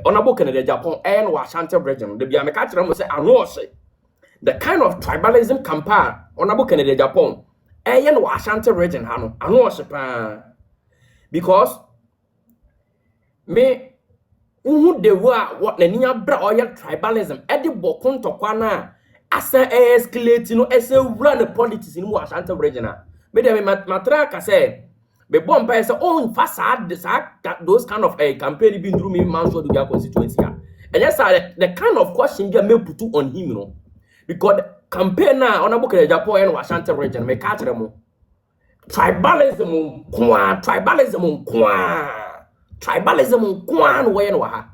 Honorable Kennedy Japan and Ashanti region. The Biamaka say I the kind of tribalism campaign Honorable Kennedy Japan and Ashanti region hano I know because me who they were what the near bra oil tribalism Eddie Bokon to Kwana asa escalate no asa run the politics in Ashanti region. Me de matraka say be bomb by say oh facade those kind of a campaign been through me man so do their constituency. And yes the kind of question they may put on him, you know, because the campaign now Honorable Kennedy Japan and Ashanti region me catch them tribalism no way no ha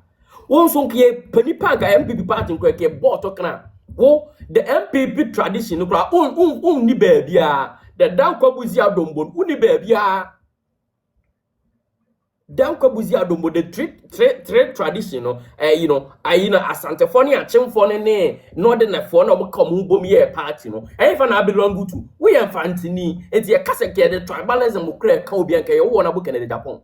won so ke panipa ga MPP party ko ke board to kana wo the MPP tradition no ni baabia the dan kwabuzi adombo uni baabia dan kwabuzi adombo the trade tradition no you know Asante Foni achemfo ne northern for no come bom ye party no fa na belong to we enfantini enti e kase ke the tribalism kra ka obi anka ye wo na book in Japan.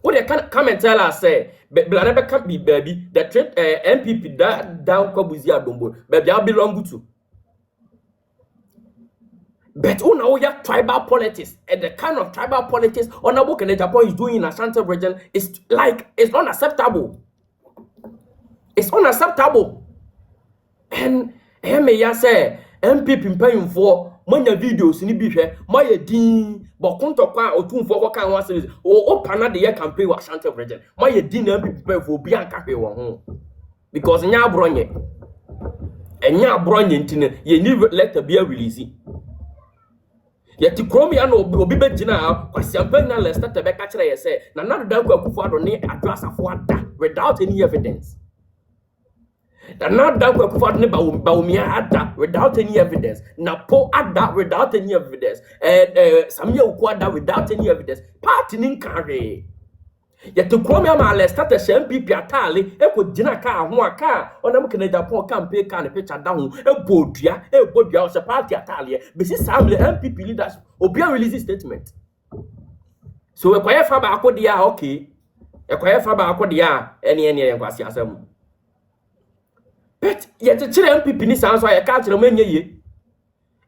What they can come and tell us say Blanebe can't be baby the trade MPP that down kwabuzi adombo baby I belong to. But now we have tribal politics, and the kind of tribal politics Honorable Kennedy Japan is doing in Ashanti region is like it's unacceptable. It's unacceptable. And me say MPP paying for money videos in the my din but kwa otunfo kwa kan series o pana de campaign wa Ashanti region my din MPP pay for bianca pe wo ho because nya abronye ntine ye ni letter be release. Yet Chrome and Obi Bejina, or Champagne Lester to back actually say, Nana Danko Kufado ne address of what without any evidence. The not Danko Kufado ne Baumia Ada without any evidence. Napo Ada without any evidence. Samuel Kwada without any evidence. Parting carry. Yet to Chrome and Lester to MPP atali, Echo Jinaka, Huaka, or the Kennedy Japan campaign can picture down a bodia, was a party atali. This is some MPP leaders Obia release statement. So a quiet faba akodia, okay. A quiet faba akodia, any assembly. But yet the MPP needs answer a catch remain ye.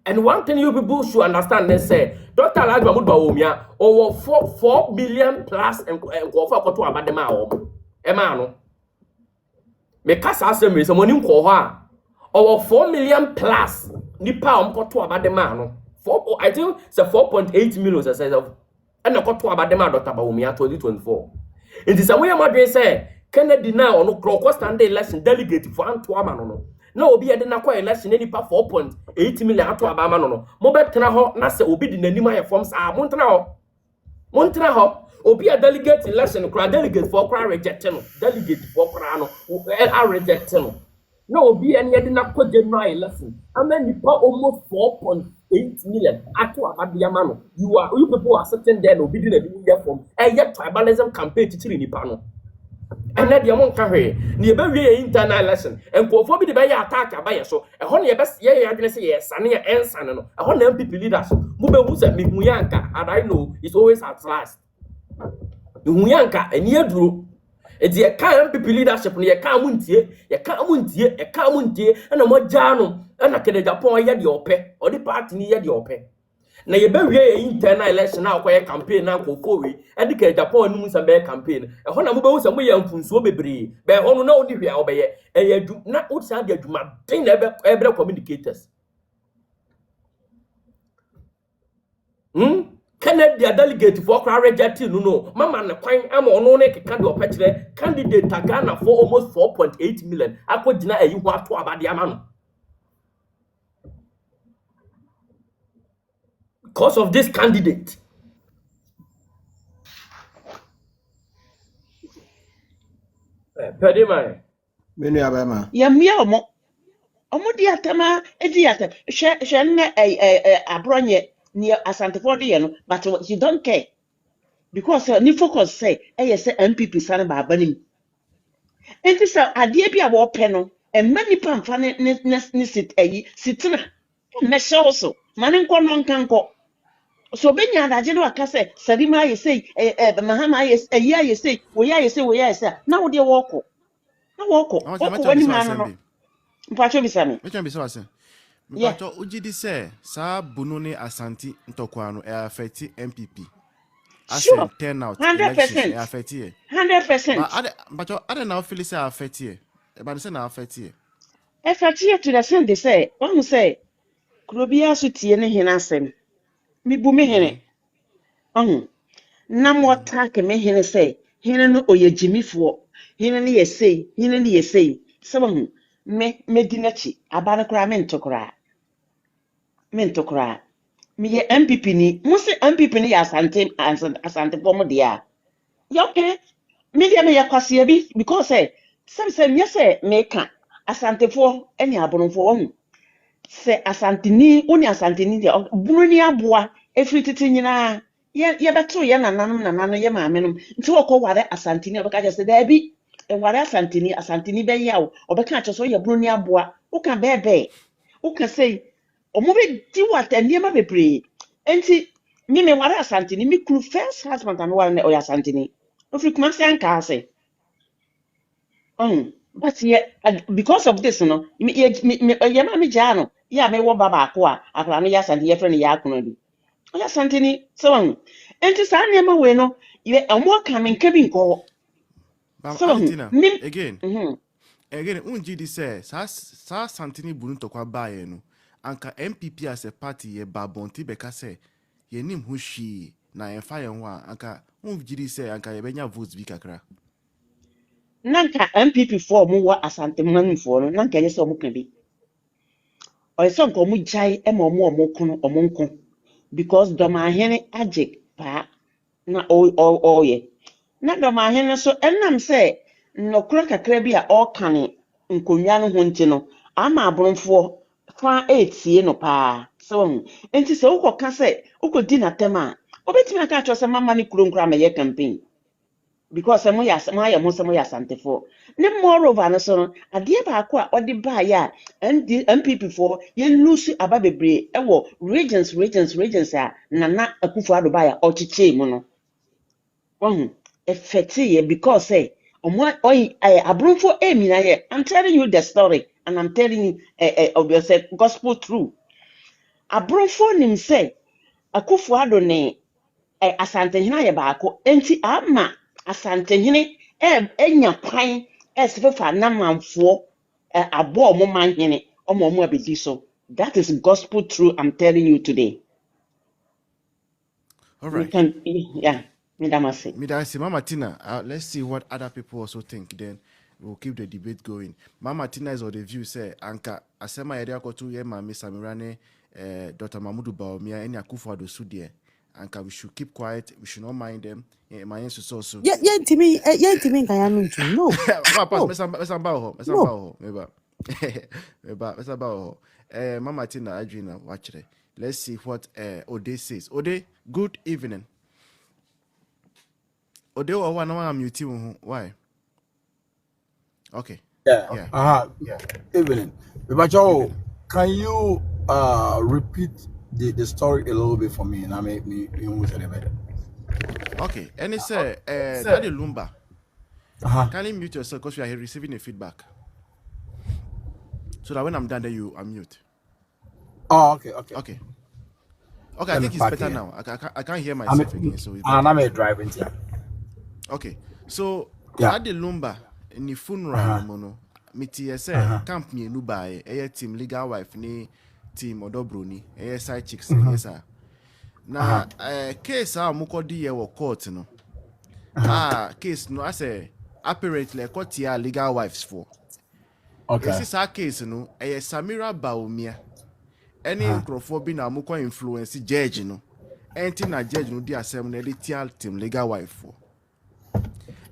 And one thing you people should understand, they say, Dr. Lajma Mudbaumia, over 4 billion plus and go for to about the mao. Emano. Because I say, someone in Koha, over 4 million plus, Nipa to about the man. I think it's a 4.8 million, I said, and I got to about the man, Dr. Baumia 2024. In the same way, my say, Kennedy now, no clock stand election delegate for Antoine. No obi ade na kwa election any pa 4.8 million ato abama no mo betena ho na se obi di nanima ye forms montena ho obi a delegate election kra delegate for kra reject no delegate for kra no a reject no obi ene ade na kwa general election amani pa almost 4.8 million ato abama no you people are sitting there no obi di nanima form yet tribalism campaign titiri nipa no. And let the amount carry near very internal lesson and go for the bay attack by so a honey best yes, and near Ensan, a honey MPP leaders. Mube who's at Muyanka, and I know it's always at last. Muyanka, and near Drew. It's a kind MPP leadership near Kamuntie, a Kamuntie, and a Mojano, and a Kennedy yet your pay, or the party near your pay. Na ye be wie internal election na akoye campaign na akofo we edike Japan nu nsa be campaign e ho na mo be wo se mo ye mfunso bebre be ho no na oni hwe a obeye e adu na o sa de adwuma den na ebre communicators Kennedy delegate for kra reject no mama na kwan ama ono ne keka de opekire candidate Ghana for almost 4.8 million akogina ayi ho ato abade ama no. Because of this candidate. Pedima. Many abema. Yamia diatama ediata. Shen abronye near Asante Ford, but you don't care. Because ni focus say, say MPP sana babanim. And this idea be a war panel, and many pam fan sit sitna. Mesha also. Manin kon kanko. So benya adaje no aka say Salima ye say Mahama ye say we say na wo de woko na woko woko wani ma no mpacho bisame Which one be so ase? yeah Mpacho ujidi say sa bununi Ashanti ntokwa no e affect MPP. sure As turnout elections e 100% affect here. But 100% ade now feel say affect here. But say na affect here. efati to the same they say one say krobia so tie ne hena asem mi bu me hene na mo attack me hene say hene no oyegyimifo hene ne yesei hene ne yesei so me di nachi aba no kra me ntokra me ye MPP ni mo se MPP ni ya asante pomo dia ya okay me dia me yakwase bi because say me say me ka asantefo ene abonfo wo se asanteni oni asanteni dia bunu ni aboa efiri titi nyina ye beto ye nananom ye maamenom nti wokọ ware asanteni obeka je se da bi ware asanteni be yawo obeka che so ye bunu ni aboa uka bebe uka say omo be di wata niema bebre enti me ware asanteni me kru first husband and ware ne o asanteni ofiri kuma se anka ase but yeah, because of this, ye ma me jano. Yeah, me wo baba akwa. Akra no ya sante ye friend ya akuno bi. Ya sante ni so enti sa na ma we no, ye amo ka me nka bi nko. But So Adetina nim again unjidi say sa Santini bunu ntokwa bae no. Anka MPP as a party ye babonti beka say ye nim hu hwi na ye fa ye ho a anka unjidi say anka ye benya votes bi kakra. nanka MPP for mo wa asante manfo no nanka ye so mo ka bi. O ye so nko mo jai e mo kono omo nko because do ma hene age pa na o ye. Na dọma hene so enam sɛ nnọkora kakra bi a ɔkane nkonwa no ho nti no ama aborɔfoɔ fa etie no paa so nti sɛ wokɔka sɛ wokɔdi n'atɛm a wobɛtumi aka akyerɛ sɛ mama ne kuro nkora mɛyɛ campaign because moayɛ mo sɛ moyɛ asantefoɔ ne moreover no so no adeɛ baako a ɔde baeɛ a MPP foɔ yɛlusu aba bebree ɛwɔ regions a Nana Akufo-Addo baeɛ a ɔkyekyɛɛ mu no effective because abrunfo emina here. I'm telling you the story and I'm telling you of your gospel true. Abrunfo nim say Akufo-Addo ne asantehene ye baako enti ama asantehene enya kwan esefefa namanfo abo omo manhene omo abedi so. That is gospel true I'm telling you today. All We right. can yeah, Midamasi. Mama Tina, let's see what other people also think. Then we'll keep the debate going. Mama Tina is of the view say Anka Asema Yedea Kotu Ye Mami Samirane Dr. Mamudu Baomia any Akufo-Addo Sudie. Anka we should keep quiet, we should not mind them. My answer is also Yentimi nkaya too. No. Papa, No. Mama Tina Adrina, watch it. Let's see what Ode says. Ode, good evening. Ode wa wana wa mute you. Why? Okay. Yeah. Evelyn, Babacho, can you repeat the story a little bit for me? And I make me better. Okay. And it's Daddy Lumba. Uh-huh. Can you mute yourself because we are receiving a feedback? So that when I'm done, then you unmute. Oh, okay. Okay, I think it's better now. I can't hear I'm myself again, so it's better. I'm driving here. Okay. So Yeah. Daddy Lumba ni funeral no mono. Miti say camp me no buy team legal wife ni team odobro ni side chicks yes sir. Na case a mukodi ye wo court no. Case no I say apparently court here legal wives for. Okay. This is our case no Samira Baumia. Any nkrofo bi na mukọ influence judge no. Enti na judge no di asem na dey team legal wife for.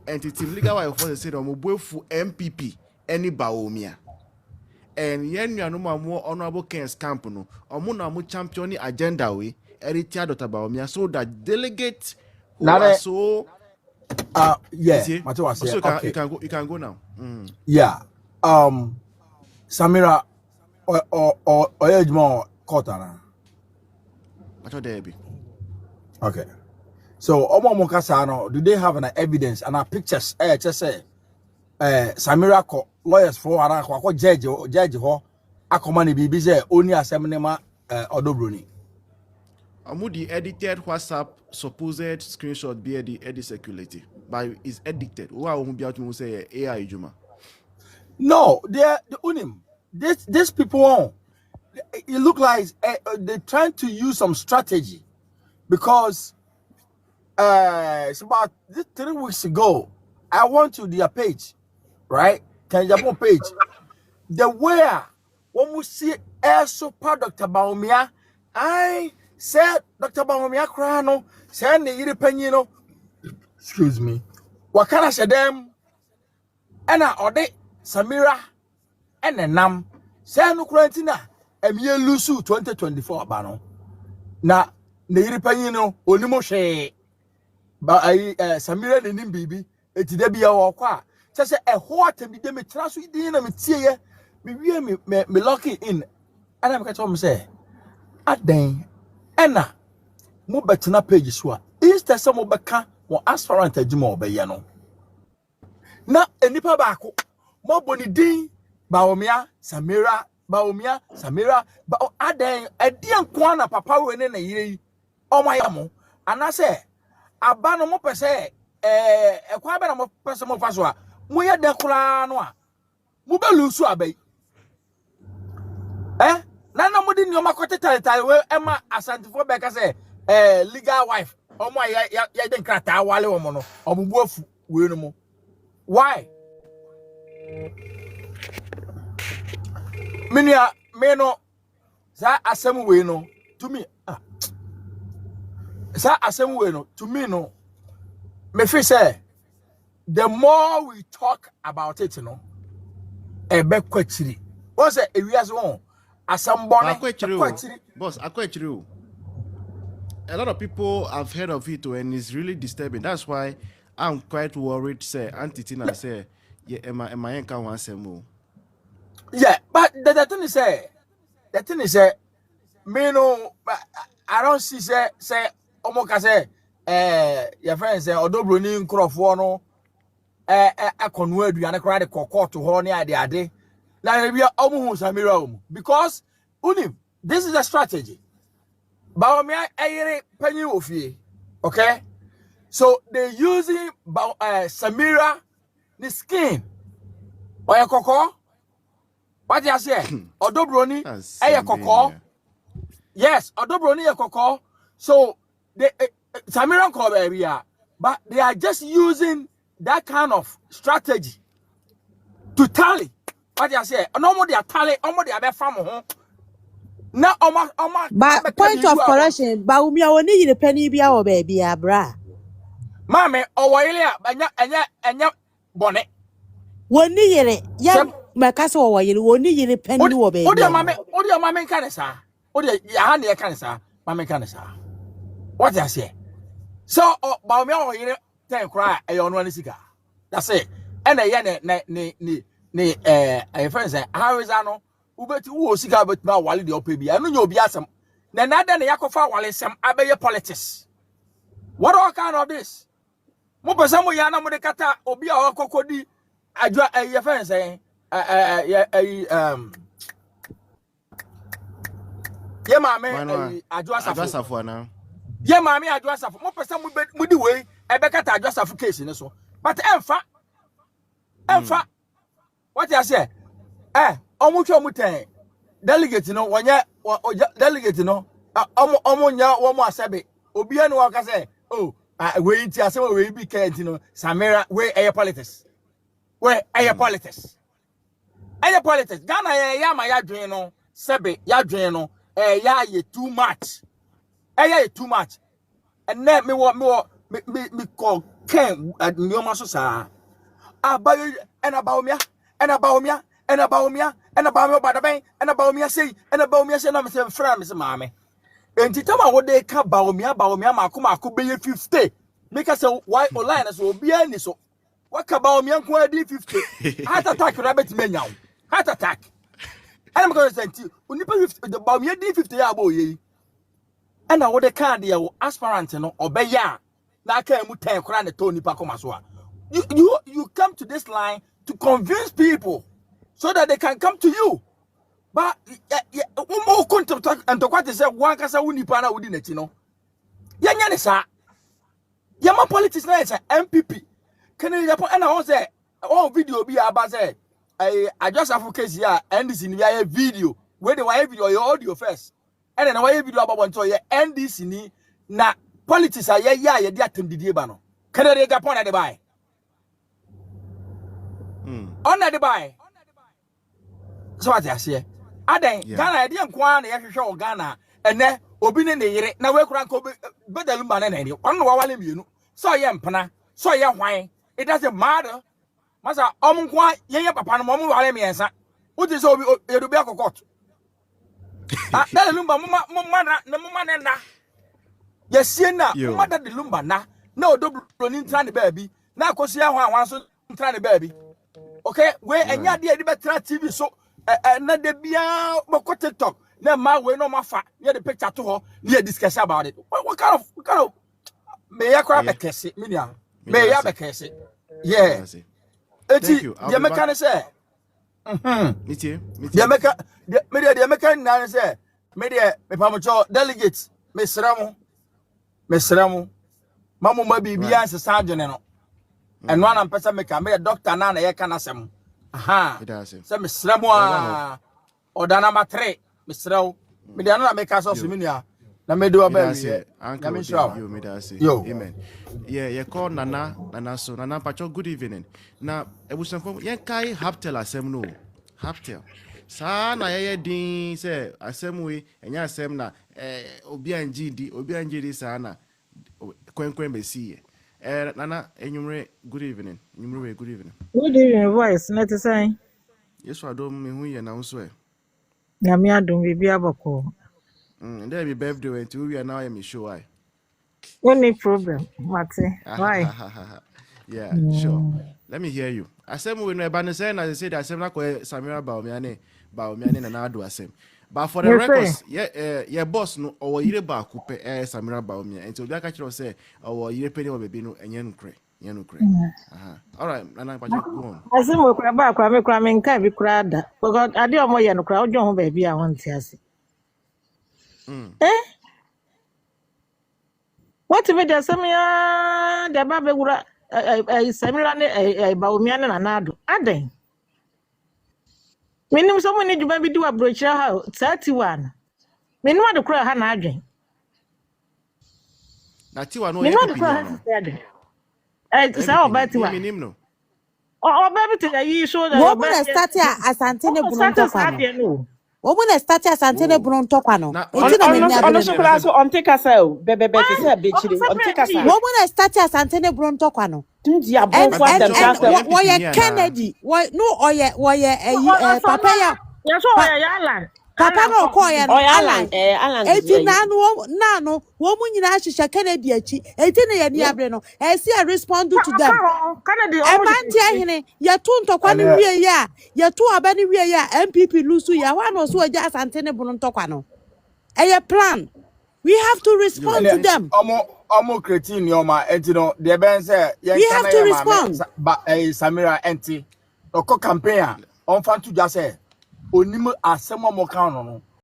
Enti team legal wife for say no boefu MPP any Baumia. And yen nuanom amo honorable Ken's camp no omo na mo champion agenda we tia Dr. Baumia so that delegates who Now are that, so yeah. see, What was so okay. you can go now. Yeah. Samira or Edmond Kotana. What there be? Okay. So Omo Mokasano, do they have an evidence and pictures? Just say Samira ko lawyers for ara ko judge ho akomani bibi say only asemnema odobroni. The edited WhatsApp supposed screenshot be the circulating, but it's edited. Why won't be able to say AI Juma? No, they're the unim. These people, it look like they're trying to use some strategy because it's about 3 weeks ago. I went to their page, right? Can you page? The where when we see air super Dr. Baumia, I said Dr. Baumia Crano, send the European, excuse me. What can I say them? And I order Samira and a nam. Say no quarantina. Emie Lusu 2024 bano. Na the European onimo she. But Samira the nim bibi. Eti de bia wo kwa. Say a hot and be me transfer din na me tie me lock it in. And I'm catch say aden ena mo betina page so a instead some obeka mo aspirant adwuma obeye no. Na enipa baako mo boni din Baomia Samira Baomia Samira ba aden edian kwa na papa we ne na yire omaya mo anase aba no mo pese ekwa be na mo pese mo fa so a mo ye de kura no a mo be lusu abai na mo di nyoma kweteta we ema asantifo be ka say legal wife omo ya de nkrata wale wo mo no obubu afu we no mo why Minia me no za asem we no to me za asem we no to me no me feel say the more we talk about it no ebe kwachiri o say ewiase won asem bone kwachiri Boss, akwachiri. A lot of people have heard of it and it's really disturbing. That's why I'm quite worried, say Auntie Tina say yeah, Emma Yenka wants some more. yeah, but the thing is me no I don't see say omoka say your friend say odobroni nkrofo no akonu aduane kra de kokoto ho ne ade na bia omo hu Samira omo because unim this is a strategy Baomi ayere panyi ofie okay so they using Samira the skin oya kokko what you say odobroni eye kokko yes odobroni eye kokko so they Samira ko area but they are just using that kind of strategy to tally what you say no more they are tally omo they are fam ho na oma But point of correction, Baumia oni yire penny bia or baby abra. mame owoyle enya bone Woni yire ya makasa wo yire woni yire penny wo baby. Odi mame kan sa odi ya ha ne kan sa mame kan sa what you say so Baumia owoyle ten cry e ono ani sika that's it and ye ne friends how is ano ubeti wo sika bet ma wale de opa bia no nya obi asem na nada ne yakofa wale sem abeye politics what all kind of this mo pese mo ya na mo de kata obi a okokodi adwa ye friends ye mame adwa safo na ye mame adwa safo mo pese mo di we ebe kata adwa safo case ne so but emfa what you say omutwe omuten delegate no wonye delegate no omunya wo mu asabe obi anu waka say oh we nti asem we bi kent no Samira we air politics Ghana ya ma ya dwen no sebe ya dwen no ya ye too much and then me call Ken nyoma so sa abayo and about me badaben and about me say na me say friend me say mame enti tama wo de ka baomia makoma be 50 make us say why online so obi ani so what ka baomia nko adi 50 heart attack rabbit menyaw heart attack and I'm going to say onipa 50 the baomia di 50 ya abo ye And I would the card there aspirant no obeya na ka mu 10 kra ne to nipa koma so a. You come to this line to convince people so that they can come to you. But more contact and to what is say one kasa wu nipa na wudi neti no. Yanya ne sa. Yama politics na is MPP. Can you and I say all video be about say I just have case here and this in the video where the video your audio first. And then why video about one to your NDC ni na politics are ya de atem didie ba no. Can they get point at the buy? On the buy. So what I say? Aden Ghana e de nko na ye hwehwe o Ghana ene obi ne yire na we kura nko bedalumba na ni. On wa wale mienu. So ye mpana, so ye hwan. It doesn't matter. Masa nko ye papa no mo wale miensa. What is obi e do be akokot. That lumba mama na yes na mother the lumba na odo bronin try the baby na akosi ahwan so try the baby okay we enya de be tra TV so na de bia boko TikTok na ma we no mafa near the picture to her near discuss about it what kind of me ya kwa bekese minia me ya bekese yeah eti the mechanic say the American na say me pamocho delegates me sramu mamu ma bibia nsesa adwene no eno ana mpesa me ka me doctor na ye kana sem aha say me sramu a odana ma 3 me sramu me de na me ka so so minia na me do ba wi na me sure you me da say amen yeah call nana so nana pacho good evening na ebusanfo yen kai haptel asem no haptel sa na ye din say asem we enya asem na obi anjidi sa na kwenkwen besi nana enyumre good evening enyumre good evening Good evening, voice. Not to say. yes adom me hu ye na unso Na me adom bibi abako. There be birthday when we are now me show why. Any problem, Mate? Why? Yeah, sure. Let me hear you. Asem we no eba no say na say that asem na ko Samira Baomiane na na do asem. But for the records, yeah boss no or yire ba ko pe Samira Baomia. Enti obi aka kire say or yire pe ni o bebi no enye nukre. All right, Nana, but go on. Asem we kura ba kura me nka bi kura da. Because ade omo ye no kura ojo ho ba bi a won ti ase. What if the Samia the Baba Gura Samira Baomiane na na do? Aden. Menim someone need to be do a brochure how 31. Menim what the cry ha na adwen. Na tiwa no Menim ye what the cry ha adwen. Say about tiwa. Menim no. Oh baby to you show that. Woman start Asante ne Brunto kwano. Woman start Asante Brunto kwano. Enti na me nya ono so kura so on take asa o bebe say abechire on take asa. Woman start Asante ne Brunto kwano. Tunji abon for them just Woye Kennedy. No papa ya. Yes, oh yeah, Alan. Papa no call ya Alan eti nano wo mu nyina hyehyɛ Kennedy achi eti ne ye ni abre no esi a respond to them Kennedy emanti ahene ye to ntokwa ne wie ya ye to aba ne wie ya MPP lusu ya wa no so agya Asante ne bunu ntokwa no eye plan we have to respond to them Omo creatine yoma enti no de ben say we have to respond Samira enti oko campaign on fan to just say onimu asem omo kan no